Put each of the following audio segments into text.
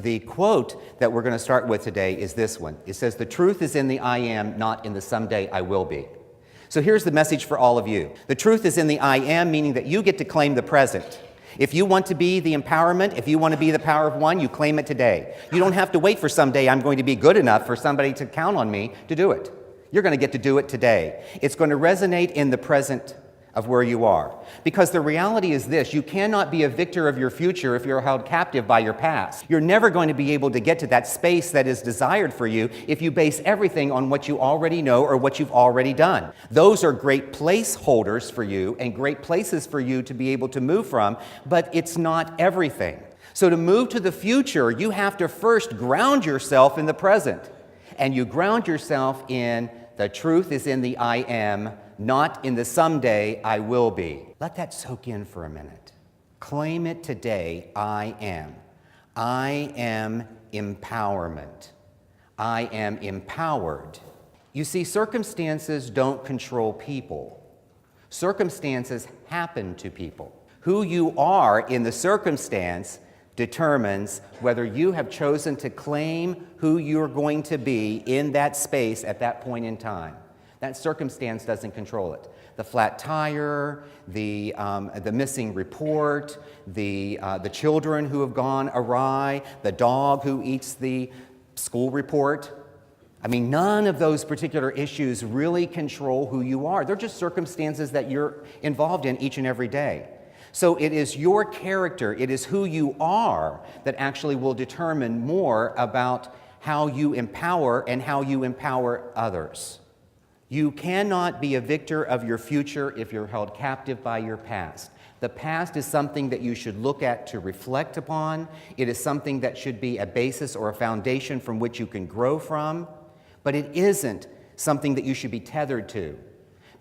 The quote that we're going to start with today is this one. It says, "The truth is in the I am, not in the someday I will be." So here's the message for all of you. The truth is in the I am, meaning that you get to claim the present. If you want to be the empowerment, if you want to be the power of one, you claim it today. You don't have to wait for someday I'm going to be good enough for somebody to count on me to do it. You're going to get to do it today. It's going to resonate in the present of where you are. Because the reality is this: you cannot be a victor of your future if you're held captive by your past. You're never going to be able to get to that space that is desired for you if you base everything on what you already know or what you've already done. Those are great placeholders for you and great places for you to be able to move from, but it's not everything. So to move to the future, you have to first ground yourself in the present. And you ground yourself in the truth is in the I am, not in the someday I will be. Let that soak in for a minute. Claim it today, I am. I am empowerment. I am empowered. You see, circumstances don't control people. Circumstances happen to people. Who you are in the circumstance determines whether you have chosen to claim who you're going to be in that space at that point in time. That circumstance doesn't control it. The flat tire, the missing report, the children who have gone awry, the dog who eats the school report. I mean, none of those particular issues really control who you are. They're just circumstances that you're involved in each and every day. So it is your character, it is who you are that actually will determine more about how you empower and how you empower others. You cannot be a victor of your future if you're held captive by your past. The past is something that you should look at to reflect upon. It is something that should be a basis or a foundation from which you can grow from, but it isn't something that you should be tethered to.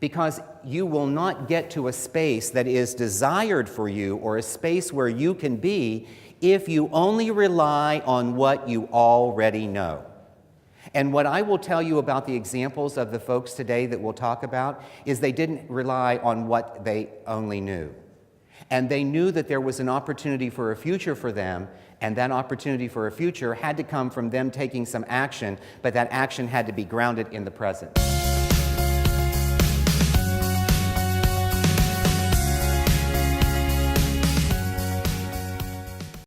Because you will not get to a space that is desired for you or a space where you can be if you only rely on what you already know. And what I will tell you about the examples of the folks today that we'll talk about is they didn't rely on what they only knew. And they knew that there was an opportunity for a future for them, and that opportunity for a future had to come from them taking some action, but that action had to be grounded in the present.